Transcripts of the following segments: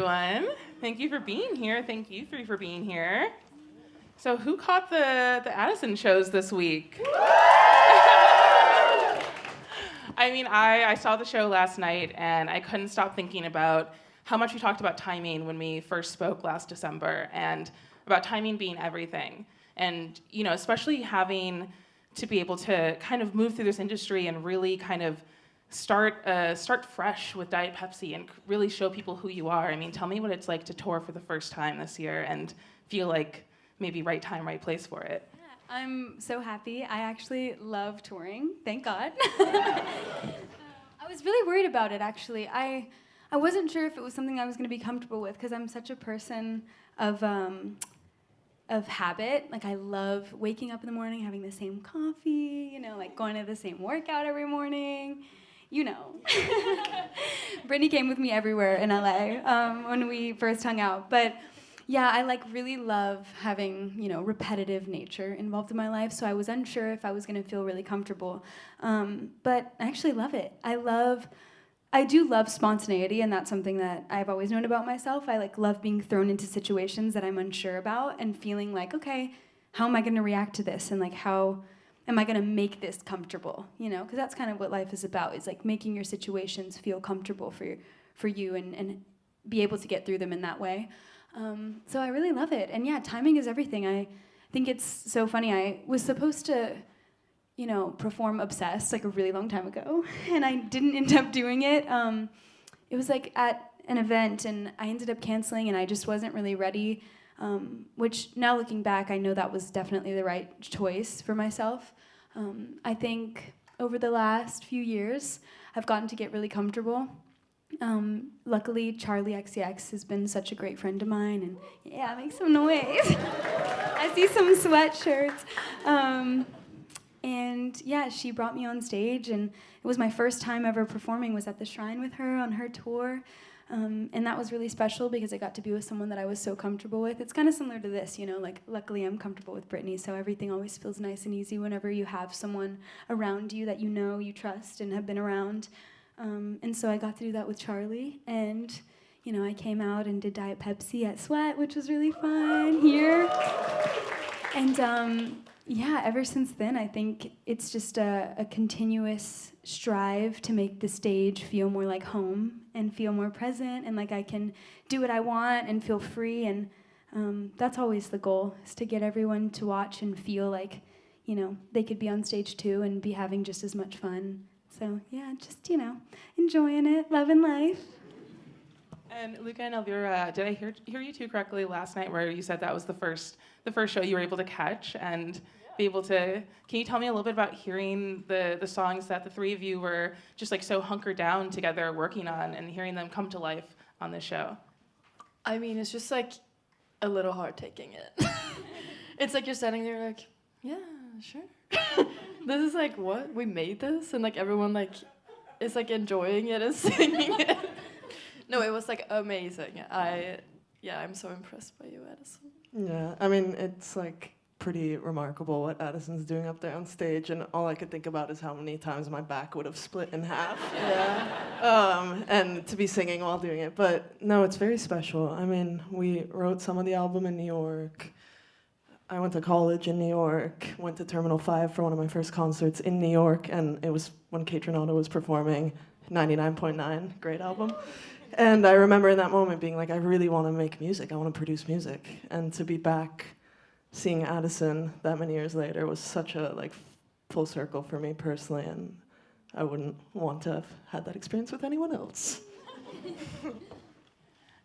everyone. Thank you for being here. Thank you three for being here. So who caught the Addison shows this week? I mean, I saw the show last night, and I couldn't stop thinking about how much we talked about timing when we first spoke last December, and about timing being everything. And, especially having to be able to kind of move through this industry and really kind of start fresh with Diet Pepsi and really show people who you are. I mean, tell me what it's like to tour for the first time this year and feel like maybe right time, right place for it. I'm so happy. I actually love touring, thank God. I was really worried about it, actually. I wasn't sure if it was something I was going to be comfortable with, because I'm such a person of habit. Like, I love waking up in the morning, having the same coffee, like going to the same workout every morning. Brittany came with me everywhere in LA when we first hung out. But yeah, I really love having, repetitive nature involved in my life. So I was unsure if I was going to feel really comfortable. But I actually love it. I do love spontaneity, and that's something that I've always known about myself. I love being thrown into situations that I'm unsure about and feeling like, okay, how am I going to react to this? And how am I going to make this comfortable? Because that's kind of what life is about, is making your situations feel comfortable for you and be able to get through them in that way. So I really love it. And yeah, timing is everything. I think it's so funny. I was supposed to, perform Obsessed a really long time ago, and I didn't end up doing it. It was at an event, and I ended up canceling, and I just wasn't really ready, which now looking back, I know that was definitely the right choice for myself. I think over the last few years, I've gotten to get really comfortable. Luckily, Charlie XCX has been such a great friend of mine, and yeah, make some noise. I see some sweatshirts. And yeah, she brought me on stage, and it was my first time ever performing, was at the Shrine with her on her tour. And that was really special because I got to be with someone that I was so comfortable with. It's kind of similar to this, luckily I'm comfortable with Brittany, so everything always feels nice and easy whenever you have someone around you that you trust and have been around. And so I got to do that with Charlie, and I came out and did Diet Pepsi at Sweat, which was really fun here. And yeah, ever since then, I think it's just a continuous strive to make the stage feel more like home and feel more present, and like I can do what I want and feel free. And that's always the goal, is to get everyone to watch and feel like, they could be on stage too and be having just as much fun. So yeah, just, enjoying it, loving life. And Luca and Elvira, did I hear you two correctly last night, where you said that was the first show you were able to catch and be able to? Can you tell me a little bit about hearing the songs that the three of you were just so hunkered down together working on, and hearing them come to life on this show? I mean, it's just a little hard taking it. It's you're standing there yeah, sure. This is what? We made this? And everyone is enjoying it and singing it. No, it was amazing. I'm so impressed by you, Addison. Yeah, I mean, it's pretty remarkable what Addison's doing up there on stage, and all I could think about is how many times my back would have split in half. Yeah. And to be singing while doing it. But no, it's very special. I mean, we wrote some of the album in New York. I went to college in New York, went to Terminal 5 for one of my first concerts in New York, and it was when Kate Renato was performing 99.9, great album. And I remember in that moment being I really want to make music, I want to produce music. And to be back seeing Addison that many years later was such a full circle for me personally, and I wouldn't want to have had that experience with anyone else.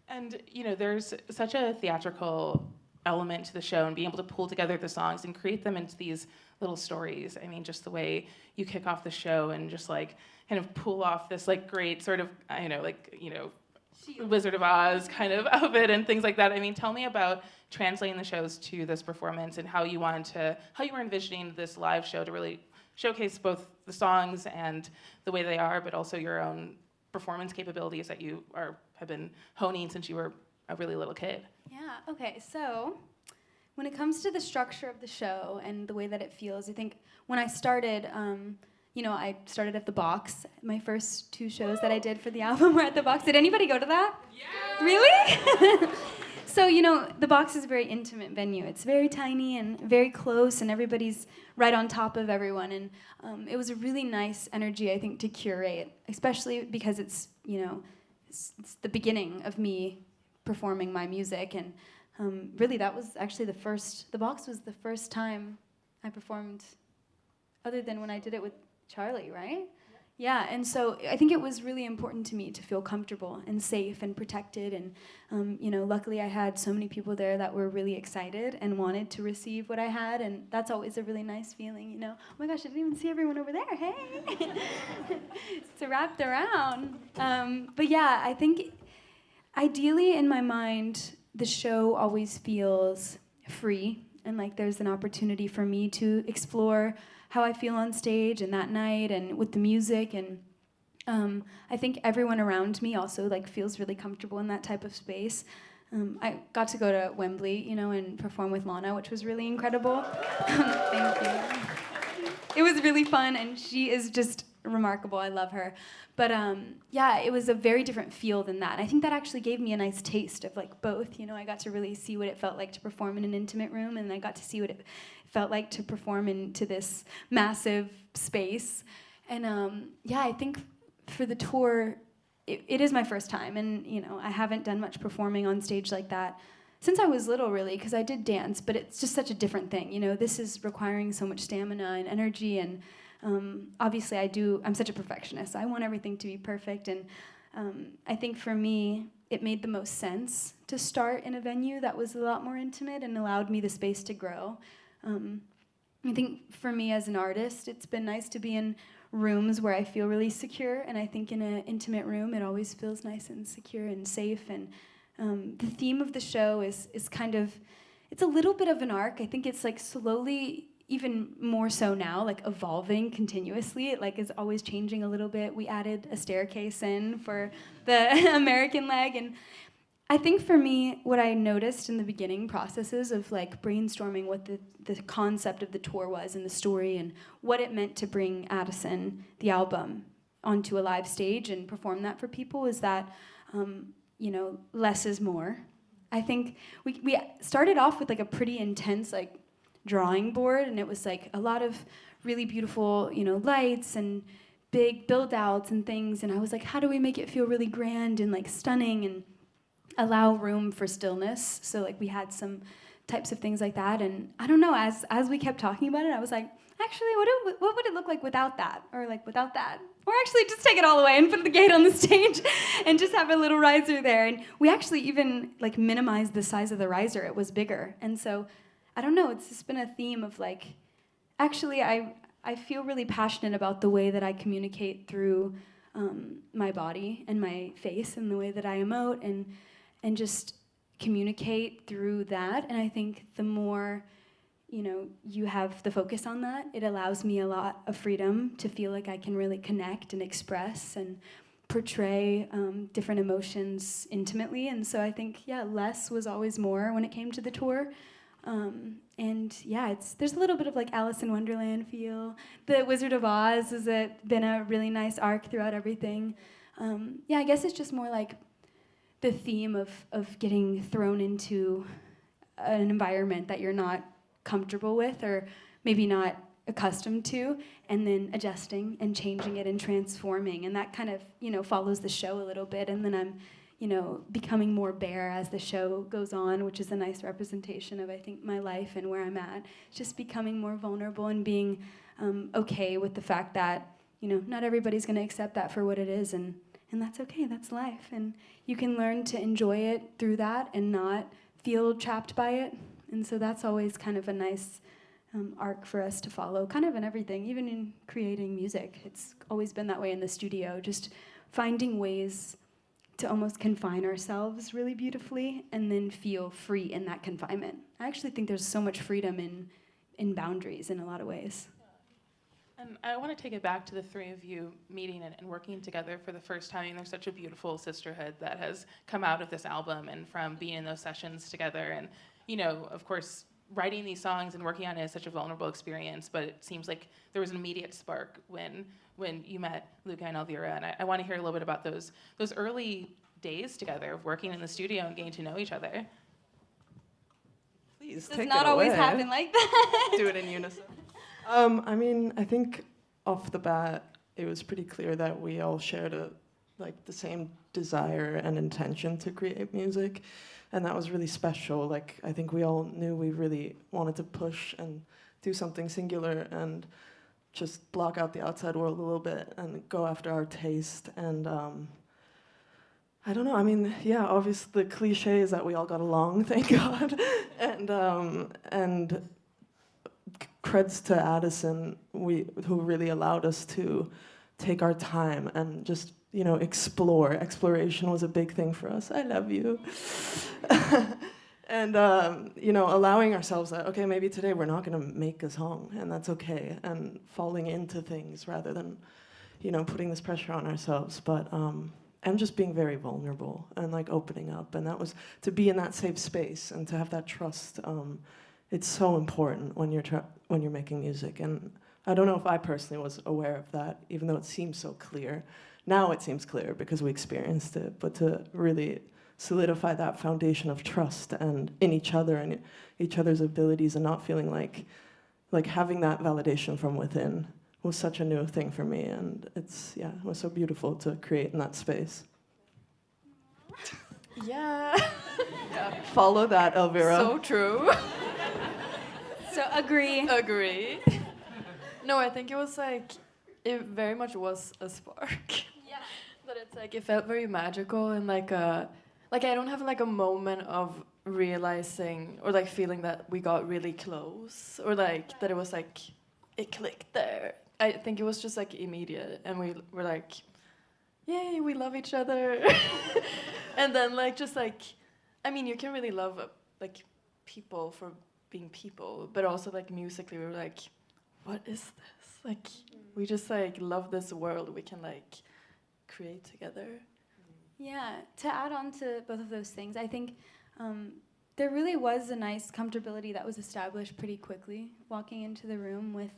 And there's such a theatrical element to the show, and being able to pull together the songs and create them into these little stories. I mean, just the way you kick off the show and just kind of pull off this great sort of Wizard of Oz kind of outfit and things like that. I mean, tell me about translating the shows to this performance, and how you were envisioning this live show to really showcase both the songs and the way they are, but also your own performance capabilities that you have been honing since you were a really little kid. Yeah, okay, so when it comes to the structure of the show and the way that it feels, I think when I started, I started at the Box. My first 2 shows that I did for the album were at the Box. Did anybody go to that? Yeah. Really? So, the Box is a very intimate venue. It's very tiny and very close, and everybody's right on top of everyone. And it was a really nice energy, I think, to curate, especially because it's the beginning of me performing my music. And really, that was actually the Box was the first time I performed, other than when I did it with Charlie, right? Yeah, and so I think it was really important to me to feel comfortable and safe and protected. And, luckily I had so many people there that were really excited and wanted to receive what I had. And that's always a really nice feeling, Oh my gosh, I didn't even see everyone over there. Hey! It's wrapped around. But yeah, I think ideally in my mind, the show always feels free and like there's an opportunity for me to explore how I feel on stage and that night and with the music. And I think everyone around me also like feels really comfortable in that type of space. I got to go to Wembley, and perform with Lana, which was really incredible. Thank you. It was really fun, and she is just remarkable. I love her. But yeah, it was a very different feel than that. And I think that actually gave me a nice taste of like both. I got to really see what it felt like to perform in an intimate room, and I got to see what it felt like to perform into this massive space. And yeah, I think for the tour, it is my first time, and I haven't done much performing on stage like that since I was little, really, because I did dance, but it's just such a different thing. This is requiring so much stamina and energy, and obviously I'm such a perfectionist. I want everything to be perfect, and I think for me, it made the most sense to start in a venue that was a lot more intimate and allowed me the space to grow. I think for me as an artist, it's been nice to be in rooms where I feel really secure, and I think in an intimate room, it always feels nice and secure and safe. And the theme of the show is kind of, it's a little bit of an arc. I think it's like slowly, even more so now, like evolving continuously. It like is always changing a little bit. We added a staircase in for the American leg, and I think for me, what I noticed in the beginning processes of like brainstorming what the concept of the tour was and the story and what it meant to bring Addison, the album, onto a live stage and perform that for people is that, less is more. I think we started off with like a pretty intense like drawing board, and it was like a lot of really beautiful, lights and big build outs and things. And I was like, how do we make it feel really grand and like stunning and allow room for stillness? So like we had some types of things like that, and I don't know, as we kept talking about it, I was like, actually, what would it look like without that, or like without that, or actually just take it all away and put the gate on the stage and just have a little riser there. And we actually even like minimized the size of the riser. It was bigger. And so I don't know, it's just been a theme of like, actually I feel really passionate about the way that I communicate through my body and my face and the way that I emote and just communicate through that. And I think the more, you have the focus on that, it allows me a lot of freedom to feel like I can really connect and express and portray different emotions intimately. And so I think, yeah, less was always more when it came to the tour. And yeah, there's a little bit of like Alice in Wonderland feel. The Wizard of Oz has been a really nice arc throughout everything. Yeah, I guess it's just more like the theme of getting thrown into an environment that you're not comfortable with or maybe not accustomed to, and then adjusting and changing it and transforming. And that kind of, follows the show a little bit. And then I'm, becoming more bare as the show goes on, which is a nice representation of, I think, my life and where I'm at. Just becoming more vulnerable and being okay with the fact that, not everybody's going to accept that for what it is. And that's okay, that's life. And you can learn to enjoy it through that and not feel trapped by it. And so that's always kind of a nice arc for us to follow, kind of in everything, even in creating music. It's always been that way in the studio, just finding ways to almost confine ourselves really beautifully and then feel free in that confinement. I actually think there's so much freedom in boundaries in a lot of ways. And I want to take it back to the three of you meeting and working together for the first time. There's such a beautiful sisterhood that has come out of this album and from being in those sessions together. And, of course, writing these songs and working on it is such a vulnerable experience, but it seems like there was an immediate spark when you met Luca and Elvira, and I want to hear a little bit about those early days together of working in the studio and getting to know each other. Please Does take not it away. always happen like that. Do it in unison. I mean, I think off the bat, it was pretty clear that we all shared the same desire and intention to create music, and that was really special. Like, I think we all knew we really wanted to push and do something singular and just block out the outside world a little bit and go after our taste. And I don't know. I mean, yeah, obviously the cliche is that we all got along, thank God, and creds to Addison, who really allowed us to take our time and just, explore. Exploration was a big thing for us. I love you. And, allowing ourselves that, okay, maybe today we're not going to make a song, and that's okay, and falling into things rather than, putting this pressure on ourselves. But, and just being very vulnerable and, opening up. And that was, to be in that safe space and to have that trust, it's so important when you're making music. And I don't know if I personally was aware of that, even though it seems so clear. Now it seems clear because we experienced it, but to really solidify that foundation of trust and in each other and each other's abilities, and not feeling like having that validation from within was such a new thing for me. And it was so beautiful to create in that space. Yeah. Follow that, Elvira. So true. So agree. Agree. No, I think it was it very much was a spark. Yeah. That it's it felt very magical, and I don't have a moment of realizing or feeling that we got really close, or that it was it clicked there. I think it was just immediate, and we were yay, we love each other. And then I mean, you can really love people for being people, but also musically we were what is this? We just love this world we can create together. Yeah, to add on to both of those things, I think there really was a nice comfortability that was established pretty quickly, walking into the room with,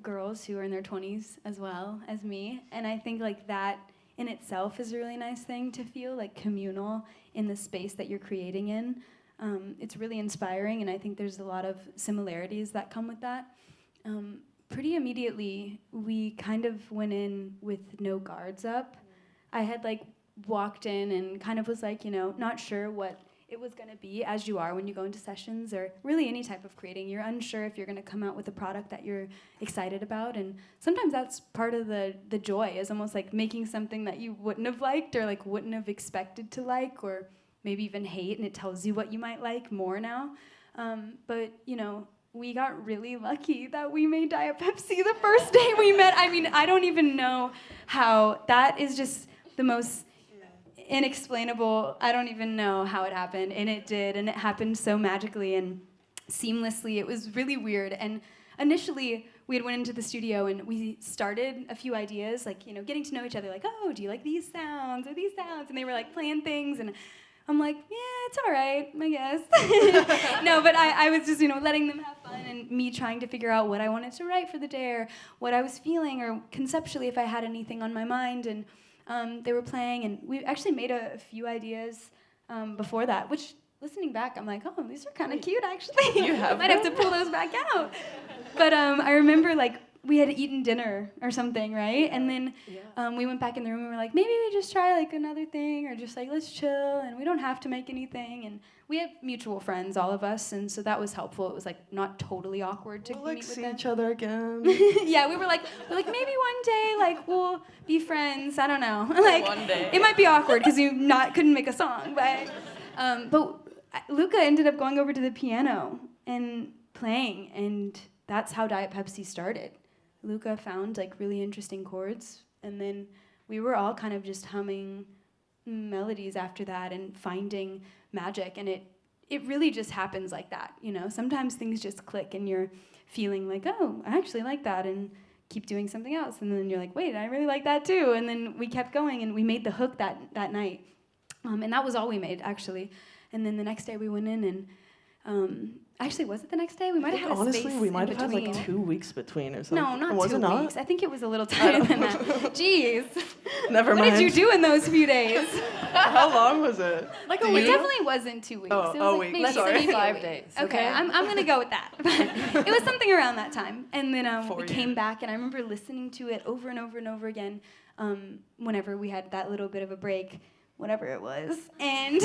girls who are in their 20s as well as me. And I think that in itself is a really nice thing to feel, communal in the space that you're creating in. It's really inspiring, and I think there's a lot of similarities that come with that. Pretty immediately, we kind of went in with no guards up. I had walked in and kind of was not sure what it was going to be, as you are when you go into sessions or really any type of creating. You're unsure if you're going to come out with a product that you're excited about, and sometimes that's part of the joy, is almost making something that you wouldn't have liked or wouldn't have expected to like, or maybe even hate, and it tells you what you might like more now. But we got really lucky that we made Diet Pepsi the first day we met. I mean, I don't even know how. That is just the most inexplainable. I don't even know how it happened, and it did, and it happened so magically and seamlessly. It was really weird. And initially, we had went into the studio and we started a few ideas, getting to know each other, oh, do you like these sounds or these sounds? And they were playing things, and I'm yeah, it's all right, I guess. No, but I was just, letting them have fun, and me trying to figure out what I wanted to write for the day, or what I was feeling, or conceptually if I had anything on my mind. And they were playing, and we actually made a few ideas before that, which, listening back, I'm oh, these are kind of cute, actually. You have Might have to pull those back out. But I remember, we had eaten dinner or something, right? And then we went back in the room and we were maybe we just try another thing, or just let's chill, and we don't have to make anything. And we have mutual friends, all of us, and so that was helpful. It was not totally awkward to We'll meet with see them. each other again. Yeah, we were maybe one day we'll be friends. I don't know. One day. It might be awkward because you couldn't make a song, but Luca ended up going over to the piano and playing, and that's how Diet Pepsi started. Luca found really interesting chords, and then we were all kind of just humming melodies after that and finding magic, and it really just happens like that. Sometimes things just click and you're feeling oh, I actually like that, and keep doing something else, and then you're wait, I really like that too, and then we kept going, and we made the hook that night, and that was all we made, actually. And then the next day we went in, and Actually, was it the next day? We might have had a Honestly, space we might in have had between. like 2 weeks between or something. No, not was 2 it not? weeks. I think it was a little tighter than that. Jeez. Never What mind. did you do in those few days? How long was it? Like Do a you week. It know? definitely wasn't 2 weeks. Oh, It was a like week, maybe, Let's sorry. say maybe a 5 week. days. Okay, I'm gonna go with that. But it was something around that time. And then 4 we came years. back, and I remember listening to it over and over and over again whenever we had that little bit of a break, whatever it was. And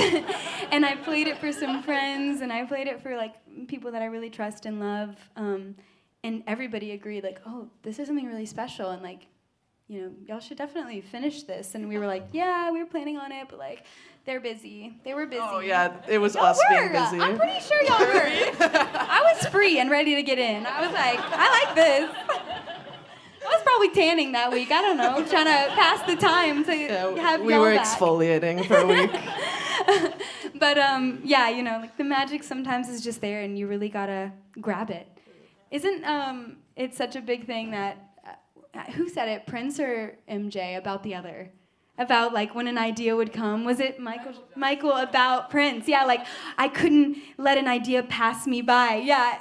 and I played it for some friends, and I played it for like people that I really trust and love. And everybody agreed, like, oh, this is something really special, and like, you know, y'all should definitely finish this. And we were like, yeah, we were planning on it, but like, they're busy. They were busy. Oh yeah, it was Y'all us being were. busy. I'm pretty sure y'all were. I was free and ready to get in. I was like, I like this. I was probably tanning that week. I don't know, trying to pass the time to have we y'all were back. exfoliating for a week. But yeah, you know, like the magic sometimes is just there, and you really gotta grab it. Isn't it such a big thing that who said it, Prince or MJ, about the other? About like when an idea would come. Was it Michael about Prince? Yeah, like I couldn't let an idea pass me by. Yeah,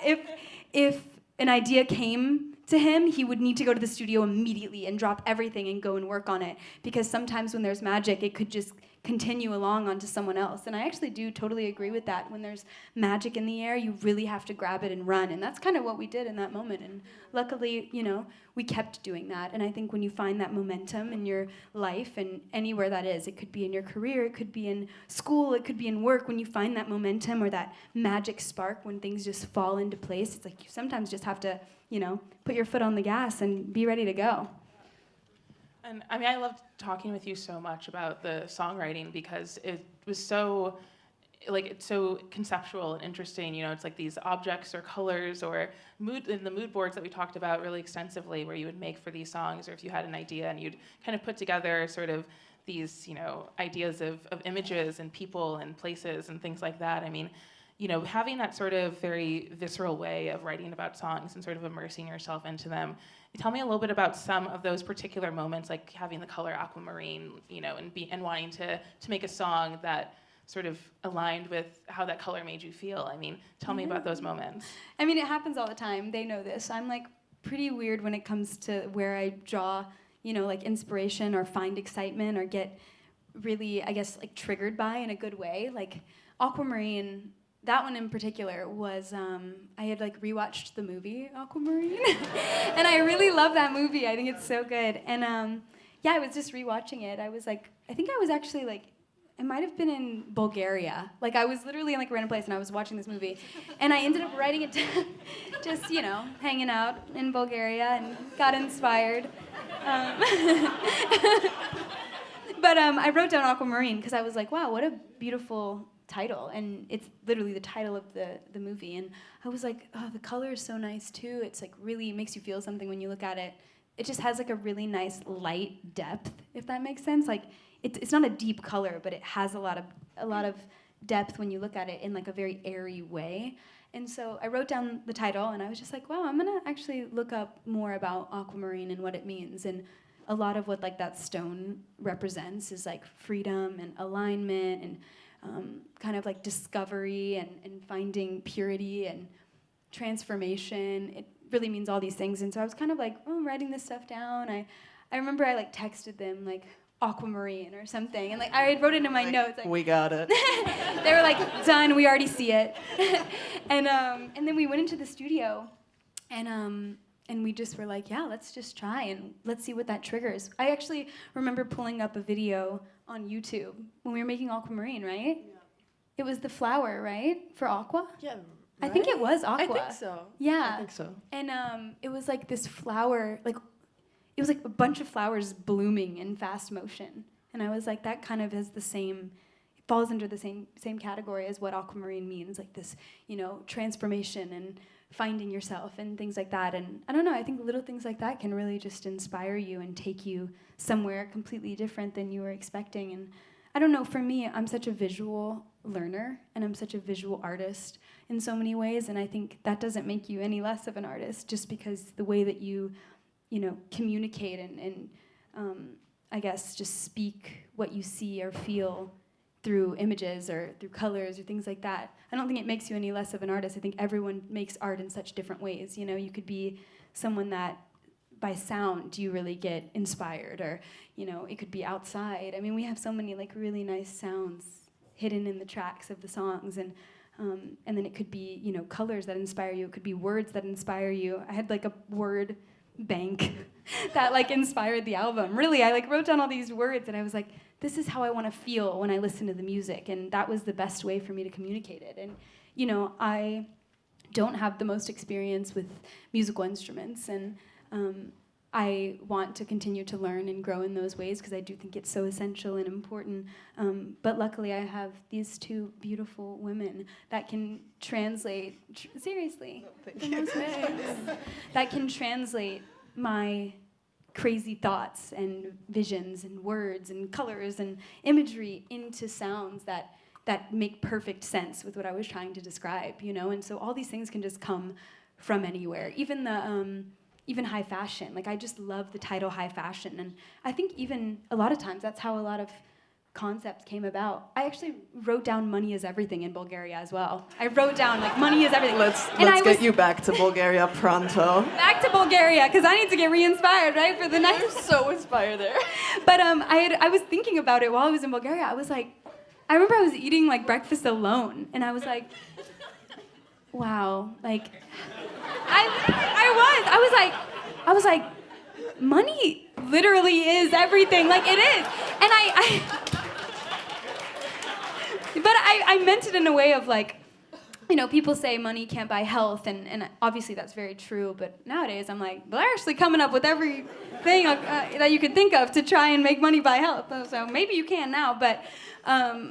if an idea came to him, he would need to go to the studio immediately and drop everything and go and work on it, because sometimes when there's magic, it could just continue along onto someone else. And I actually do totally agree with that. When there's magic in the air, you really have to grab it and run. And that's kind of what we did in that moment. And luckily, you know, we kept doing that. And I think when you find that momentum in your life, and anywhere that is, it could be in your career, it could be in school, it could be in work, when you find that momentum or that magic spark, when things just fall into place, it's like you sometimes just have to, you know, put your foot on the gas and be ready to go. And I mean, I loved talking with you so much about the songwriting, because it was so, like, it's so conceptual and interesting. You know, it's like these objects or colors or mood, in the mood boards that we talked about really extensively, where you would make for these songs, or if you had an idea and you'd kind of put together sort of these, you know, ideas of images and people and places and things like that. I mean, you know, having that sort of very visceral way of writing about songs and sort of immersing yourself into them. Tell me a little bit about some of those particular moments, like having the color aquamarine, you know, and wanting to make a song that sort of aligned with how that color made you feel. I mean, tell me about those moments. I mean, it happens all the time. They know this. I'm like pretty weird when it comes to where I draw, you know, like inspiration or find excitement or get really, I guess, like triggered by in a good way. Like Aquamarine, that one in particular was, I had like rewatched the movie Aquamarine, and I really love that movie. I think it's so good. And yeah, I was just rewatching it. I was like, I think I was actually like, I might have been in Bulgaria. Like I was literally in like a random place and I was watching this movie, and I ended up writing it down, just, you know, hanging out in Bulgaria, and got inspired. But I wrote down Aquamarine because I was like, wow, what a beautiful title. And it's literally the title of the movie. And I was like, oh, the color is so nice too. It's like really makes you feel something when you look at it. It just has like a really nice light depth, if that makes sense. Like it's not a deep color, but it has a lot of depth when you look at it in like a very airy way. And so I wrote down the title, and I was just like, wow, I'm gonna actually look up more about aquamarine and what it means. And a lot of what like that stone represents is like freedom and alignment and kind of like discovery and finding purity and transformation. It really means all these things. And so I was kind of like, oh, writing this stuff down. I remember I like texted them like aquamarine or something, and like I wrote it in my notes. Like, We got it. they were like, done, we already see it. And then we went into the studio, and we just were like, yeah, let's just try and let's see what that triggers. I actually remember pulling up a video on YouTube when we were making aquamarine, right? Yeah. It was the flower, right? For aqua? Yeah. I think it was aqua. I think so. Yeah. I think so. And it was like this flower, like it was like a bunch of flowers blooming in fast motion. And I was like, that kind of is the same, it falls under the same category as what aquamarine means, like this, you know, transformation and finding yourself and things like that. And I don't know, I think little things like that can really just inspire you and take you somewhere completely different than you were expecting. And I don't know, for me, I'm such a visual learner, and I'm such a visual artist in so many ways, and I think that doesn't make you any less of an artist just because the way that you know, communicate and I guess just speak what you see or feel through images or through colors or things like that. I don't think it makes you any less of an artist. I think everyone makes art in such different ways. You know, you could be someone that by sound you really get inspired, or you know, it could be outside. I mean, we have so many like really nice sounds hidden in the tracks of the songs, and then it could be, you know, colors that inspire you. It could be words that inspire you. I had like a word bank that like inspired the album. Really, I like wrote down all these words, and I was like, this is how I want to feel when I listen to the music, and that was the best way for me to communicate it. And you know, I don't have the most experience with musical instruments, and I want to continue to learn and grow in those ways because I do think it's so essential and important. But luckily, I have these two beautiful women that can translate. Seriously, that can translate my crazy thoughts and visions and words and colors and imagery into sounds that make perfect sense with what I was trying to describe, you know? And so all these things can just come from anywhere. Even high fashion. Like, I just love the title high fashion. And I think even a lot of times that's how a lot of concepts came about. I actually wrote down money is everything in Bulgaria as well. I wrote down like money is everything. Let's get you back to Bulgaria pronto. Back to Bulgaria, because I need to get re-inspired, right, for the next. You're so inspired there. But I was thinking about it while I was in Bulgaria. I was like, I remember I was eating like breakfast alone, and I was like, wow, like, I was like, money literally is everything, like it is. And but I meant it in a way of like, you know, people say money can't buy health, and obviously that's very true, but nowadays I'm like, well, they're actually coming up with everything that you could think of to try and make money buy health, so maybe you can now, but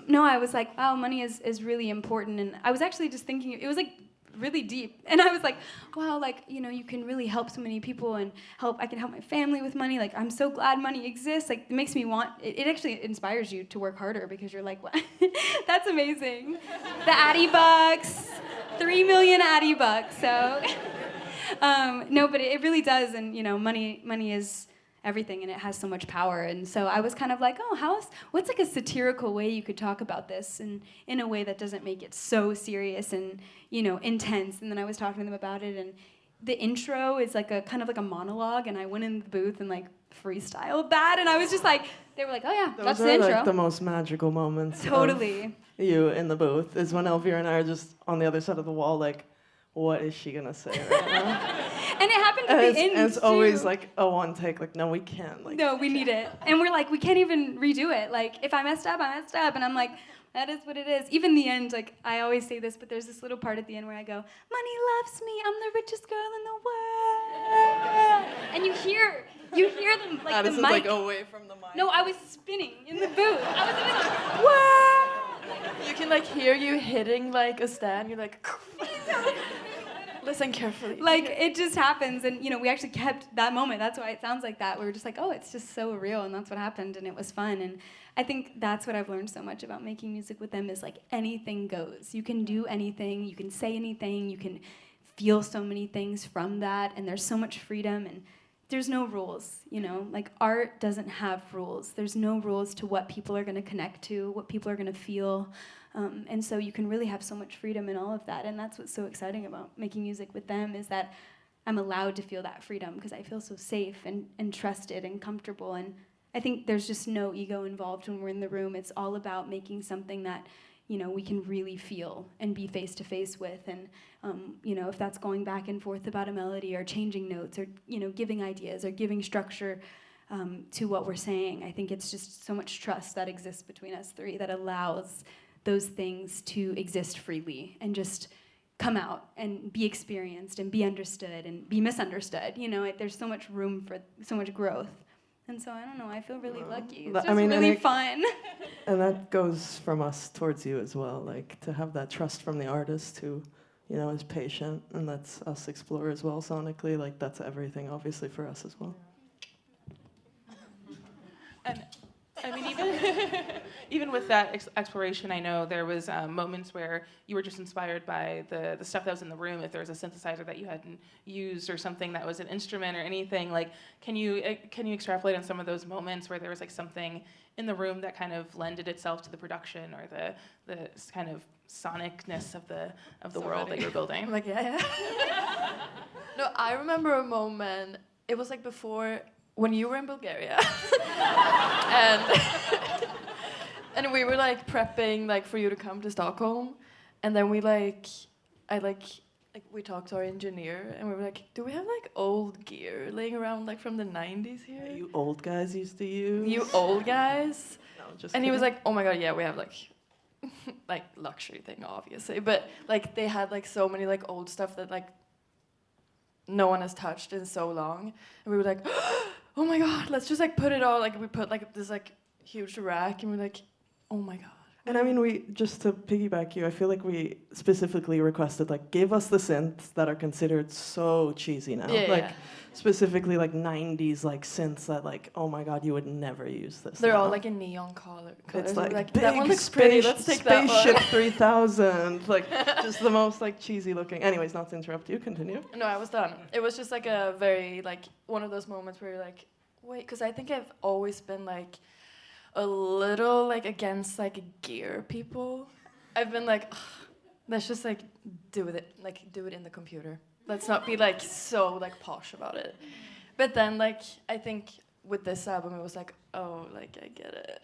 no, I was like, wow, money is really important, and I was actually just thinking, it was like really deep, and I was like, wow, like, you know, you can really help so many people, and I can help my family with money, like, I'm so glad money exists, like, it makes me want, it actually inspires you to work harder, because you're like, what? That's amazing. The Addy bucks, 3 million Addy bucks, so, no, but it really does, and, you know, money is everything, and it has so much power. And so I was kind of like, oh, what's like a satirical way you could talk about this, and in a way that doesn't make it so serious and, you know, intense. And then I was talking to them about it, and the intro is like a kind of like a monologue, and I went in the booth and like freestyled that, and I was just like, they were like, oh yeah, that's the intro. Those are like the most magical moments. Totally. Of you in the booth is when Elvira and I are just on the other side of the wall, like, what is she gonna say right now? And it happened at the end, and it's too. always like a one take, like, no, we can't. Like, no, we need it. And we're like, we can't even redo it. Like, if I messed up, I messed up. And I'm like, that is what it is. Even the end, like, I always say this, but there's this little part at the end where I go, money loves me, I'm the richest girl in the world. And you hear them, like, Addison's the mic. like away from the mic. No, I was spinning in the booth. I was in the whoa! You can like hear you hitting like a stand. You're like, listen carefully. Like, it just happens, and you know, we actually kept that moment. That's why it sounds like that. We were just like, oh, it's just so real, and that's what happened, and it was fun. And I think that's what I've learned so much about making music with them is like anything goes. You can do anything, you can say anything, you can feel so many things from that, and there's so much freedom, and there's no rules, you know? Like, art doesn't have rules. There's no rules to what people are gonna connect to, what people are gonna feel. And so you can really have so much freedom in all of that. And that's what's so exciting about making music with them, is that I'm allowed to feel that freedom because I feel so safe and trusted and comfortable. And I think there's just no ego involved when we're in the room. It's all about making something that, you know, we can really feel and be face to face with. And, you know, if that's going back and forth about a melody or changing notes or, you know, giving ideas or giving structure to what we're saying, I think it's just so much trust that exists between us three that allows those things to exist freely and just come out and be experienced and be understood and be misunderstood. You know, there's so much room for so much growth. And so I don't know, I feel really lucky. It's just really fun. And that goes from us towards you as well, like to have that trust from the artist who, you know, is patient and lets us explore as well sonically. Like, that's everything, obviously, for us as well. And I mean, even with that exploration, I know there was moments where you were just inspired by the stuff that was in the room. If there was a synthesizer that you hadn't used or something that was an instrument or anything, like, can you extrapolate on some of those moments where there was like something in the room that kind of lended itself to the production or the kind of sonicness of the world that you were building? I'm like, yeah. No, I remember a moment. It was like before when you were in Bulgaria, and and we were like prepping like for you to come to Stockholm, and then we we talked to our engineer, and we were like, do we have like old gear laying around like from the 90s here? You old guys used to use. You old guys. No, just And he was kidding. like, oh my god, yeah, we have like like luxury thing obviously, but like they had like so many like old stuff that like no one has touched in so long, and we were like, oh my god, let's just like put it all, like we put like this like huge rack, and we're like, oh my god. And I mean, we, just to piggyback you, I feel like we specifically requested, like, give us the synths that are considered so cheesy now. Yeah, like, yeah. specifically, like, 90s, like, synths that, like, oh my god, you would never use this. They're now. all like in neon colors. It's We're like, that one big looks pretty, let's take that Spaceship one. 3000. Like, just the most, like, cheesy looking. Anyways, not to interrupt you, continue. No, I was done. It was just like a very, like, one of those moments where you're like, wait, because I think I've always been like a little like against like gear people. I've been like, let's just like do it in the computer. Let's not be like so like posh about it. But then like I think with this album it was like, oh, like I get it.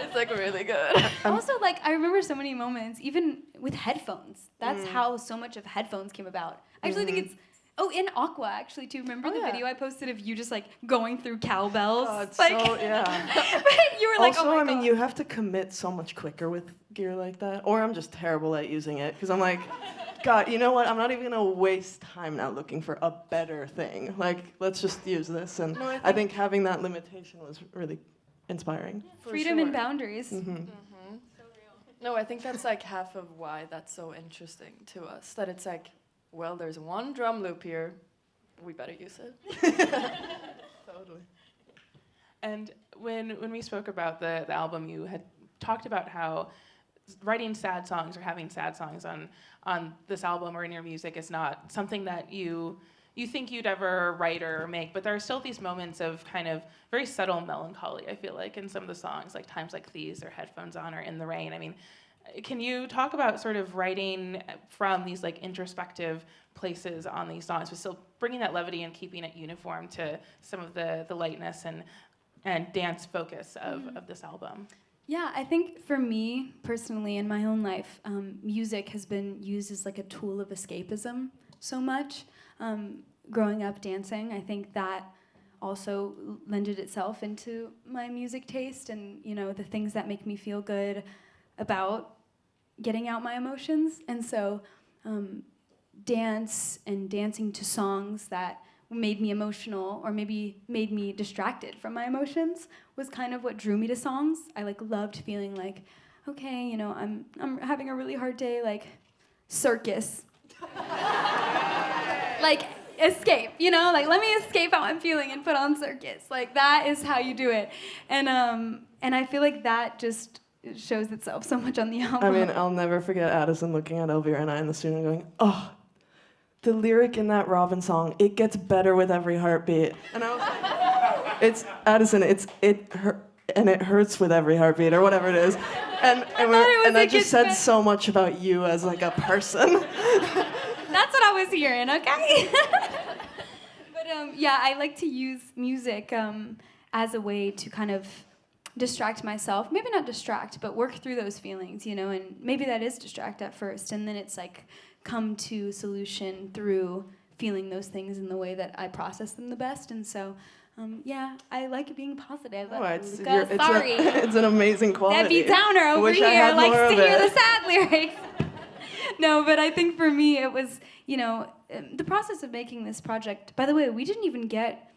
It's like really good. Also, like, I remember so many moments, even with headphones. That's how so much of headphones came about. I actually think it's, in Aqua, actually, too. Remember Oh, the yeah. video I posted of you just, like, going through cowbells? God, like, so, yeah. you were like, Also, oh my I mean, God. you have to commit so much quicker with gear like that. Or I'm just terrible at using it, because I'm like, God, you know what? I'm not even going to waste time now looking for a better thing. Like, let's just use this. And No, I think having that limitation was really inspiring. For Freedom sure. and boundaries. Mm-hmm. No, I think that's like half of why that's so interesting to us. That it's like, well, there's one drum loop here, we better use it. Totally. And when we spoke about the album, you had talked about how writing sad songs or having sad songs on this album or in your music is not something that you think you'd ever write or make, but there are still these moments of kind of very subtle melancholy, I feel like, in some of the songs, like Times Like These or Headphones On or In the Rain. I mean, can you talk about sort of writing from these like introspective places on these songs, but still bringing that levity and keeping it uniform to some of the lightness and dance focus of this album? Yeah, I think for me, personally, in my own life, music has been used as like a tool of escapism so much. Growing up dancing, I think that also lended itself into my music taste and, you know, the things that make me feel good about getting out my emotions. And so dance and dancing to songs that made me emotional or maybe made me distracted from my emotions was kind of what drew me to songs. I like loved feeling like, okay, you know, I'm having a really hard day, like circus. Like escape, you know, like let me escape how I'm feeling and put on circus. Like that is how you do it. And I feel like that just shows itself so much on the album. I mean, I'll never forget Addison looking at Elvira and I in the studio going, oh, the lyric in that Robin song, it gets better with every heartbeat. And I was like, it's Addison, it hurts with every heartbeat or whatever it is. And that just said so much about you as like a person. That's what I was hearing, okay? But yeah, I like to use music as a way to kind of distract myself. Maybe not distract, but work through those feelings, you know, and maybe that is distract at first, and then it's like come to solution through feeling those things in the way that I process them the best. And so, yeah, I like being positive. Oh, it's Sorry. it's an amazing quality. Debbie Downer over Wish I here had likes more to of hear it. the sad lyrics. No, but I think for me it was, you know, the process of making this project. By the way, we didn't even get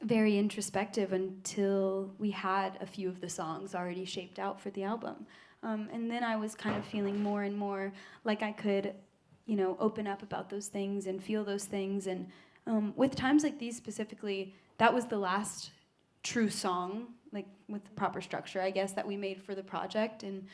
very introspective until we had a few of the songs already shaped out for the album. And then I was kind of feeling more and more like I could, you know, open up about those things and feel those things. And with Times Like These specifically, that was the last true song like with proper structure, I guess, that we made for the project. And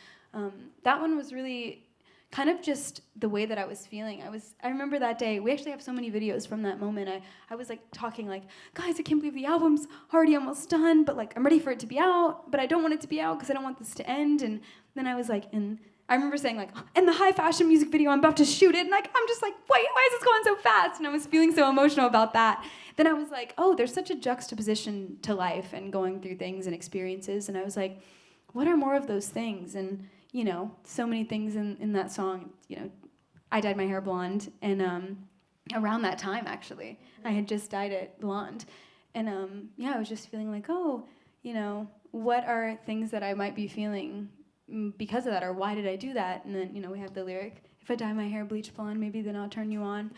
that one was really kind of just the way that I was feeling. I remember that day, we actually have so many videos from that moment. I was like talking like, guys, I can't believe the album's already almost done, but like I'm ready for it to be out, but I don't want it to be out because I don't want this to end. And then I was like, and I remember saying like, and the high fashion music video, I'm about to shoot it. And like, I'm just like, wait, why is this going so fast? And I was feeling so emotional about that. Then I was like, oh, there's such a juxtaposition to life and going through things and experiences. And I was like, what are more of those things? And you know, so many things in that song. You know, I dyed my hair blonde, and around that time, actually, I had just dyed it blonde. And yeah, I was just feeling like, oh, you know, what are things that I might be feeling because of that, or why did I do that? And then, you know, we have the lyric, if I dye my hair bleach blonde, maybe then I'll turn you on,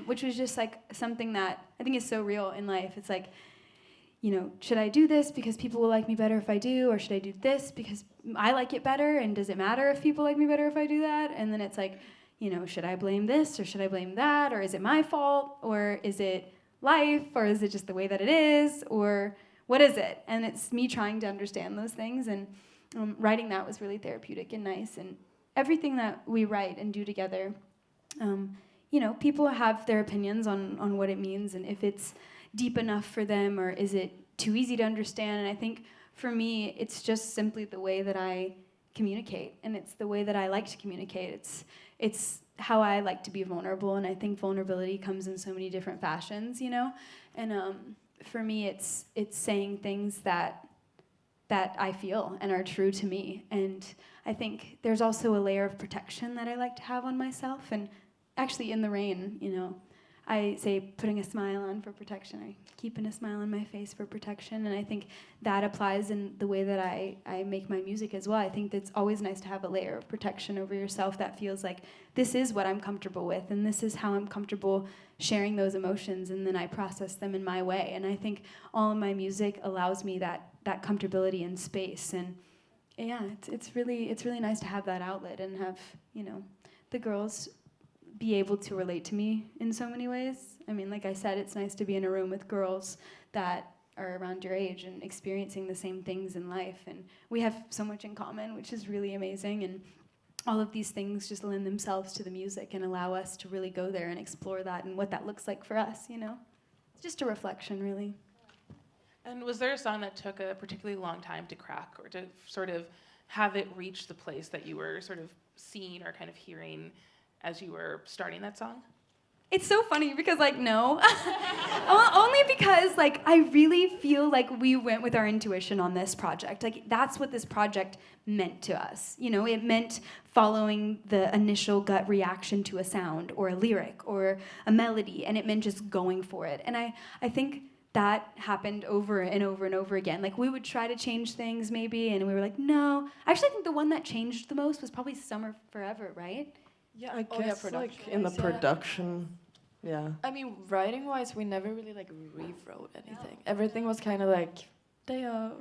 which was just like something that I think is so real in life. It's like, you know, should I do this because people will like me better if I do, or should I do this because I like it better, and does it matter if people like me better if I do that? And then it's like, you know, should I blame this, or should I blame that, or is it my fault, or is it life, or is it just the way that it is, or what is it? And it's me trying to understand those things, and writing that was really therapeutic and nice. And everything that we write and do together, you know, people have their opinions on what it means, and if it's deep enough for them, or is it too easy to understand? And I think for me, it's just simply the way that I communicate, and it's the way that I like to communicate. It's how I like to be vulnerable, and I think vulnerability comes in so many different fashions, you know. And for me, it's saying things that I feel and are true to me. And I think there's also a layer of protection that I like to have on myself. And actually, in the rain, you know, I say putting a smile on for protection, or keeping a smile on my face for protection. And I think that applies in the way that I make my music as well. I think it's always nice to have a layer of protection over yourself that feels like this is what I'm comfortable with, and this is how I'm comfortable sharing those emotions, and then I process them in my way. And I think all of my music allows me that comfortability and space. And yeah, it's really nice to have that outlet and have, you know, the girls be able to relate to me in so many ways. I mean, like I said, it's nice to be in a room with girls that are around your age and experiencing the same things in life. And we have so much in common, which is really amazing. And all of these things just lend themselves to the music and allow us to really go there and explore that and what that looks like for us, you know? It's just a reflection, really. And was there a song that took a particularly long time to crack, or to sort of have it reach the place that you were sort of seeing or kind of hearing as you were starting that song? It's so funny because, like, no. Only because, like, I really feel like we went with our intuition on this project. Like, that's what this project meant to us. You know, it meant following the initial gut reaction to a sound or a lyric or a melody, and it meant just going for it. And I think that happened over and over and over again. Like, we would try to change things maybe, and we were like, no. Actually, I think the one that changed the most was probably Summer Forever, right? Yeah, I Oh, yeah, guess like in the production-wise, yeah. production, yeah. I mean, writing-wise, we never really like rewrote anything. Everything was kind of like day of.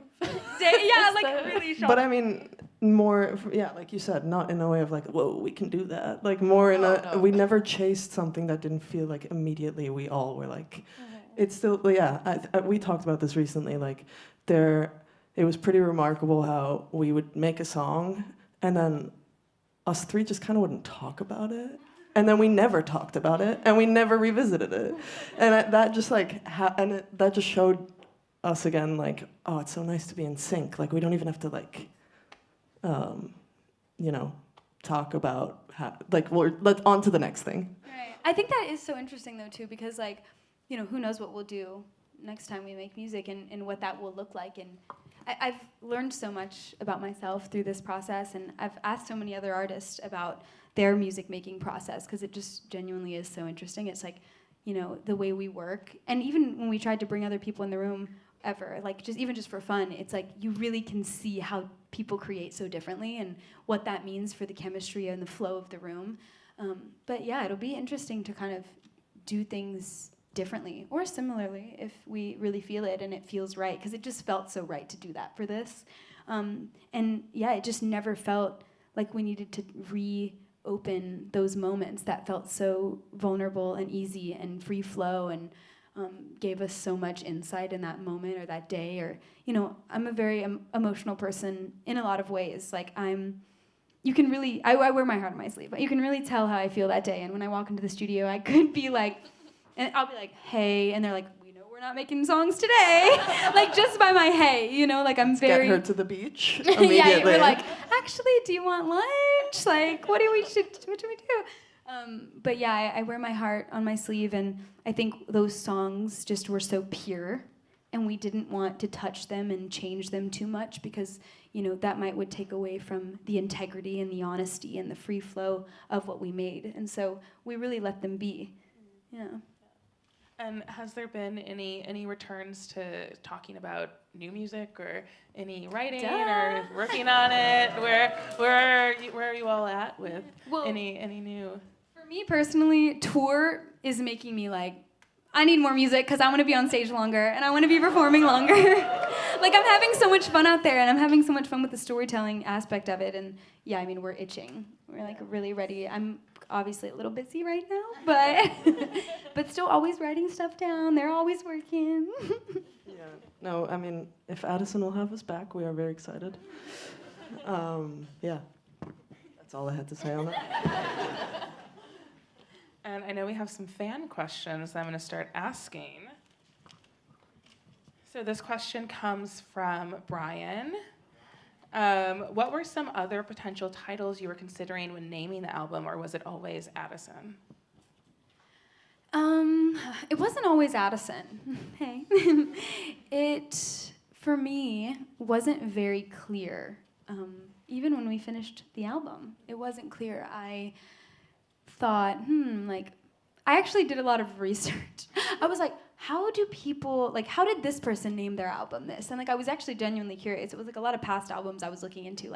Yeah, like really short. But I mean, more, yeah, like you said, not in a way of like, whoa, we can do that. Like more in No. we never chased something that didn't feel like immediately we all were like, it's still, yeah, we talked about this recently, like it was pretty remarkable how we would make a song and then us three just kind of wouldn't talk about it. And then we never talked about it, and we never revisited it. And that just like, that just showed us again, like, oh, it's so nice to be in sync. Like, we don't even have to like, you know, talk about how, like, let's on to the next thing. Right. I think that is so interesting though too, because like, you know, who knows what we'll do next time we make music, and what that will look like. And I've learned so much about myself through this process, and I've asked so many other artists about their music making process, because it just genuinely is so interesting. It's like, you know, the way we work, and even when we tried to bring other people in the room ever, like just for fun, it's like you really can see how people create so differently and what that means for the chemistry and the flow of the room. But yeah, it'll be interesting to kind of do things differently or similarly if we really feel it and it feels right, because it just felt so right to do that for this. And yeah, it just never felt like we needed to reopen those moments that felt so vulnerable and easy and free flow. And gave us so much insight in that moment or that day. Or, I'm a very emotional person in a lot of ways. Like you can really, I wear my heart on my sleeve, but you can really tell how I feel that day. And when I walk into the studio, I could be like, and I'll be like, hey, and they're like, we know we're not making songs today. Like just by my hey, like I'm very. Get her to the beach immediately. Yeah, we're like, actually, do you want lunch? Like, what should we do? But yeah, I wear my heart on my sleeve, and I think those songs just were so pure, and we didn't want to touch them and change them too much because, that would take away from the integrity and the honesty and the free flow of what we made. And so we really let them be. Yeah. And has there been any returns to talking about new music or any writing or working on it? Where are you all at with any new? For me personally, tour is making me like, I need more music because I want to be on stage longer and I want to be performing longer. Like I'm having so much fun out there and I'm having so much fun with the storytelling aspect of it. And yeah, I mean, we're itching. We're like really ready. I'm obviously a little busy right now, but still always writing stuff down. They're always working. Yeah. No, I mean, if Addison will have us back, we are very excited. Yeah. That's all I had to say on that. And I know we have some fan questions that I'm going to start asking. So this question comes from Brian. What were some other potential titles you were considering when naming the album, or was it always Addison? It wasn't always Addison. Hey. It, for me, wasn't very clear. Even when we finished the album, it wasn't clear. I thought, I actually did a lot of research. I was like, how did this person name their album this? And I was actually genuinely curious. It was a lot of past albums I was looking into,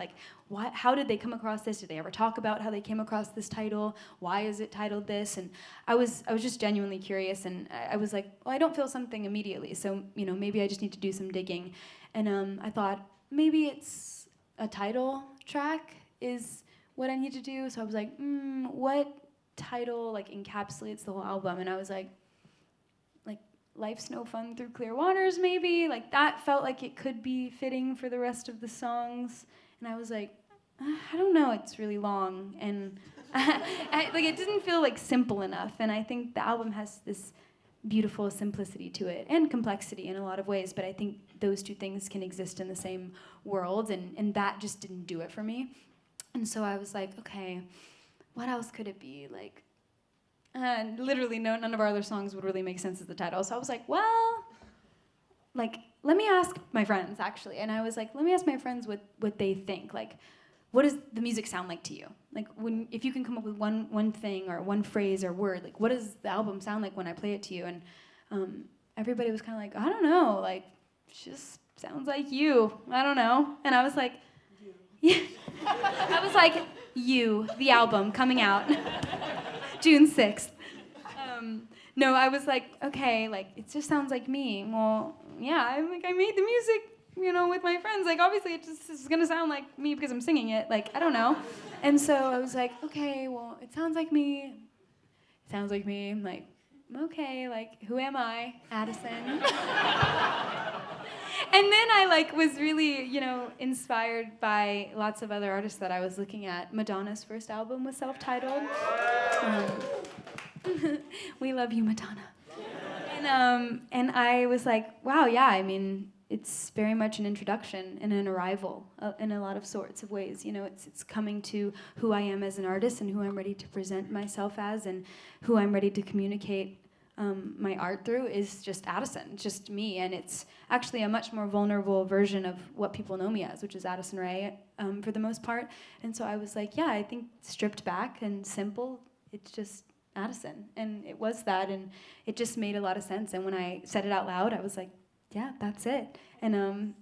how did they come across this? Did they ever talk about how they came across this title? Why is it titled this? And I was just genuinely curious, and I was like, well, I don't feel something immediately, so maybe I just need to do some digging. And I thought maybe it's a title track is what I need to do. So I was like, what title encapsulates the whole album? And I was like Life's No Fun Through Clear Waters, maybe. That felt like it could be fitting for the rest of the songs. And I was like, I don't know, it's really long. And it didn't feel simple enough. And I think the album has this beautiful simplicity to it and complexity in a lot of ways. But I think those two things can exist in the same world. And that just didn't do it for me. And so I was like, okay, what else could it be? Literally none of our other songs would really make sense as the title. So I was like, well, let me ask my friends, actually. And I was like, let me ask my friends what they think. What does the music sound like to you? If you can come up with one thing or one phrase or word, what does the album sound like when I play it to you? And everybody was kind of like, I don't know, it just sounds like you. I don't know. And I was like, yeah. I was like, You, the album, coming out June 6th. No, I was like, okay, it just sounds like me. Well, yeah, I made the music, with my friends. Obviously it just is gonna sound like me because I'm singing it. I don't know. And so I was like, okay, well, it sounds like me. It sounds like me. I'm like, okay, who am I? Addison. And then I was really, inspired by lots of other artists that I was looking at. Madonna's first album was self-titled. We love you, Madonna. And I was like, wow, yeah, it's very much an introduction and an arrival in a lot of sorts of ways. It's coming to who I am as an artist and who I'm ready to present myself as and who I'm ready to communicate my art through is just Addison, just me. And it's actually a much more vulnerable version of what people know me as, which is Addison Rae for the most part. And so I was like, yeah, I think stripped back and simple, it's just Addison. And it was that, and it just made a lot of sense. And when I said it out loud, I was like, yeah, that's it. And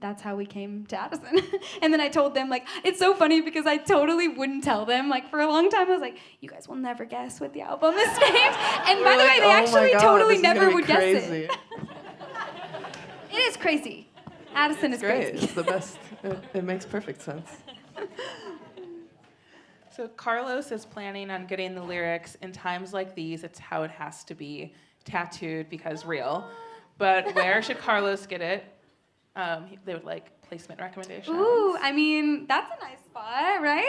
that's how we came to Addison. And then I told them, it's so funny because I totally wouldn't tell them. For a long time, I was like, you guys will never guess what the album is named. And by the way, they actually totally never would guess it. It is crazy. Addison is great. crazy. It's the best. It makes perfect sense. So Carlos is planning on getting the lyrics, "In times like these, it's how it has to be," tattooed because real. But where should Carlos get it? They would like placement recommendations. Ooh, I mean, that's a nice spot, right?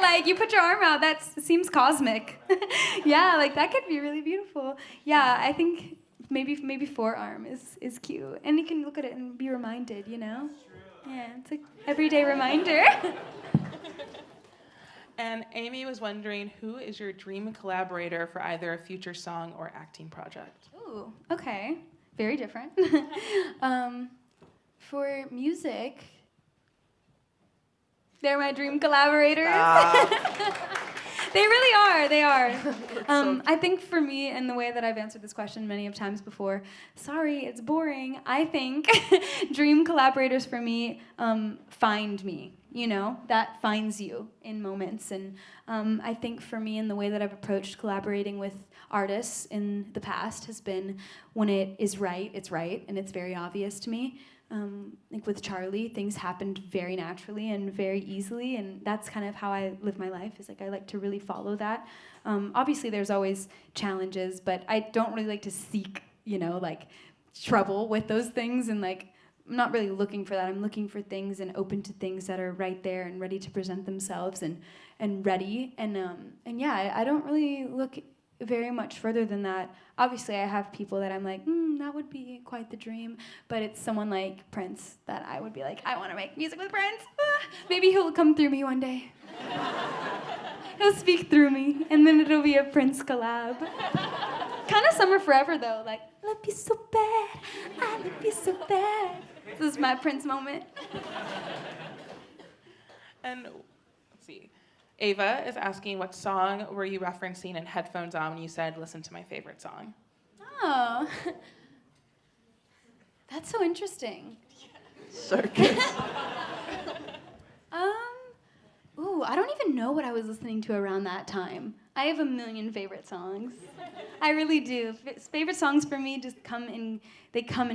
Like, you put your arm out, that seems cosmic. Yeah, like, that could be really beautiful. Yeah, I think maybe forearm is cute. And you can look at it and be reminded, you know? Yeah, it's like everyday reminder. And Amy was wondering, who is your dream collaborator for either a future song or acting project? Ooh, okay. Very different. For music, they're my dream collaborators. They really are. They are. I think for me, and the way that I've answered this question many of times before, sorry, it's boring. I think dream collaborators for me find me. You know, that finds you in moments. And I think for me, in the way that I've approached collaborating with artists in the past has been when it is right, it's right, and it's very obvious to me. Like with Charlie, things happened very naturally and very easily, and that's kind of how I live my life, is like I like to really follow that. Obviously, there's always challenges, but I don't really like to seek, you know, like trouble with those things, and like I'm not really looking for that. I'm looking for things and open to things that are right there and ready to present themselves and ready. And yeah, I don't really look very much further than that. Obviously, I have people that I'm like, that would be quite the dream. But it's someone like Prince that I would be like, I want to make music with Prince. Maybe he'll come through me one day. He'll speak through me, and then it'll be a Prince collab. Kind of Summer Forever, though. Like, love you so bad, I love you so bad. This is my Prince moment. And let's see. Ava is asking, what song were you referencing in headphones on when you said, listen to my favorite song? Oh. That's so interesting. Circus. Ooh, I don't even know what I was listening to around that time. I have a million favorite songs. I really do. Favorite songs for me just come in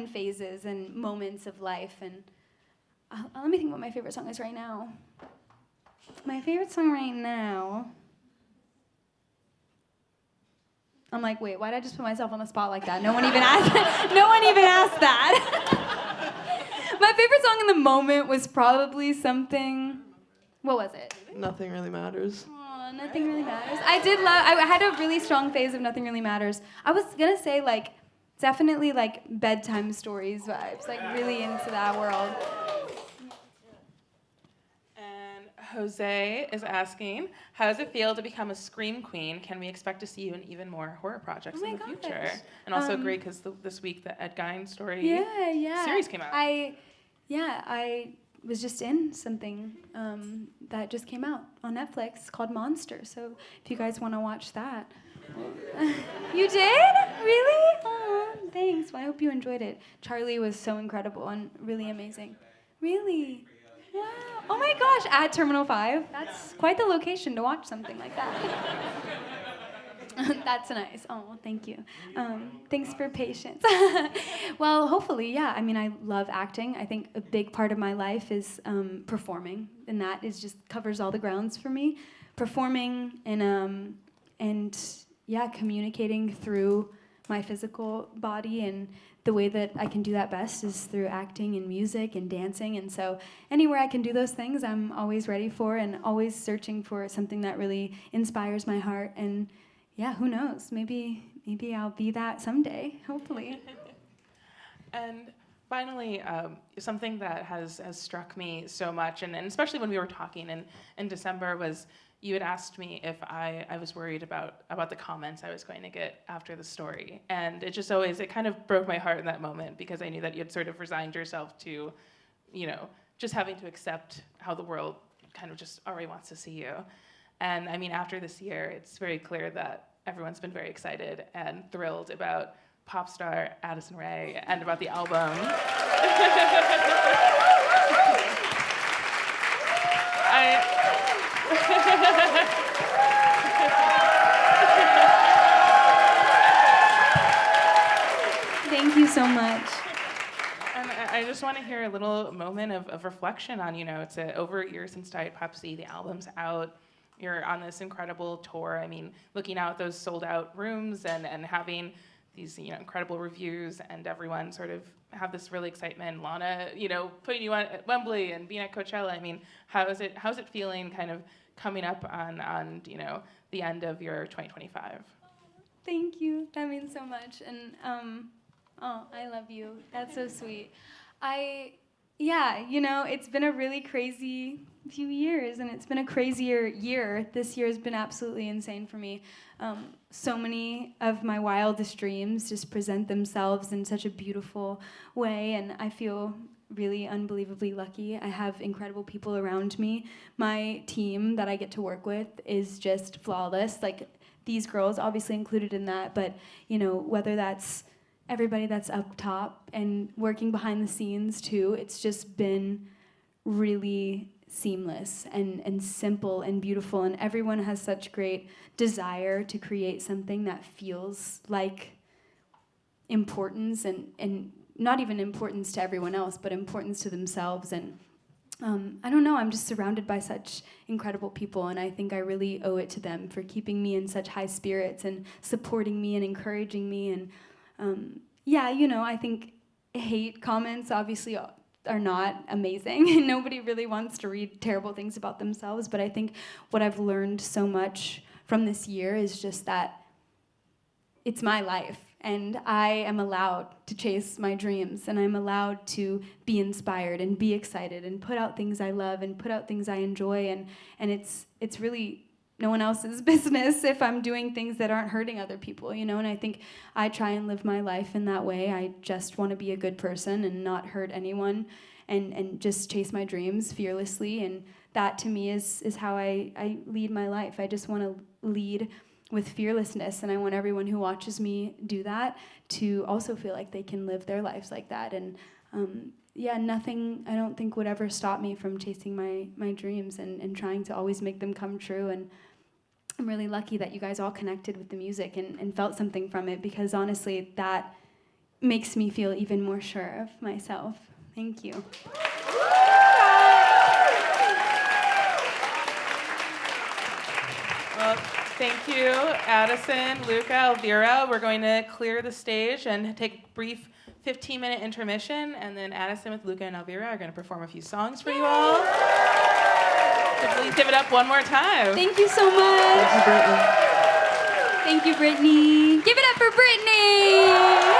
phases and moments of life. And let me think what my favorite song is right now. My favorite song right now. I'm like, wait, why did I just put myself on the spot like that? No one even asked. No one even asked that. My favorite song in the moment was probably something. What was it? Nothing really matters. Oh, Nothing Really Matters. I had a really strong phase of Nothing Really Matters. I was gonna say like, definitely like bedtime stories vibes, like really into that world. And Jose is asking, how does it feel to become a scream queen? Can we expect to see you in even more horror projects in the future? gosh. And also great because this week the Ed Gein story Yeah. series came out. I was just in something that just came out on Netflix called Monster. So if you guys want to watch that. You did? Really? Oh, thanks. Well, I hope you enjoyed it. Charlie was so incredible and really amazing. Really? Wow. Oh my gosh, at Terminal 5. That's quite the location to watch something like that. That's nice. Oh, thank you. Thanks for patience. Well, hopefully, yeah. I mean, I love acting. I think a big part of my life is performing, and that is just covers all the grounds for me. Performing and yeah, communicating through my physical body, and the way that I can do that best is through acting and music and dancing. And so anywhere I can do those things, I'm always ready for, and always searching for something that really inspires my heart. And yeah, who knows? Maybe I'll be that someday, hopefully. And finally, something that has struck me so much, and especially when we were talking in December, was you had asked me if I was worried about the comments I was going to get after the story. And it just always, it kind of broke my heart in that moment, because I knew that you had sort of resigned yourself to, just having to accept how the world kind of just already wants to see you. And I mean, after this year, it's very clear that everyone's been very excited and thrilled about pop star Addison Rae and about the album. Thank you so much. And I just want to hear a little moment of reflection on, it's over a year since Diet Pepsi, the album's out. You're on this incredible tour. I mean, looking out those sold out rooms and having these incredible reviews, and everyone sort of have this really excitement. Lana, putting you on at Wembley and being at Coachella. I mean, how's it feeling kind of coming up on the end of your 2025? Thank you. That means so much. And I love you. That's so sweet. It's been a really crazy few years, and it's been a crazier year. This year has been absolutely insane for me. So many of my wildest dreams just present themselves in such a beautiful way, and I feel really unbelievably lucky. I have incredible people around me. My team that I get to work with is just flawless. Like, these girls obviously included in that, but whether that's everybody that's up top and working behind the scenes too, it's just been really seamless and simple and beautiful, and everyone has such great desire to create something that feels like importance and not even importance to everyone else, but importance to themselves. And I don't know, I'm just surrounded by such incredible people, and I think I really owe it to them for keeping me in such high spirits and supporting me and encouraging me. And I think hate comments obviously are not amazing. Nobody really wants to read terrible things about themselves, but I think what I've learned so much from this year is just that it's my life, and I am allowed to chase my dreams, and I'm allowed to be inspired and be excited and put out things I love and put out things I enjoy, and it's really no one else's business if I'm doing things that aren't hurting other people, and I think I try and live my life in that way. I just want to be a good person and not hurt anyone, and just chase my dreams fearlessly, and that to me is how I lead my life. I just want to lead with fearlessness, and I want everyone who watches me do that to also feel like they can live their lives like that. And nothing I don't think would ever stop me from chasing my dreams and trying to always make them come true. And I'm really lucky that you guys all connected with the music and felt something from it, because honestly, that makes me feel even more sure of myself. Thank you. Well, thank you, Addison, Luca, Elvira. We're going to clear the stage and take a brief 15-minute intermission, and then Addison with Luca and Elvira are going to perform a few songs for you all. So please give it up one more time. Thank you so much. Thank you, Brittany. Thank you, Brittany. Give it up for Brittany.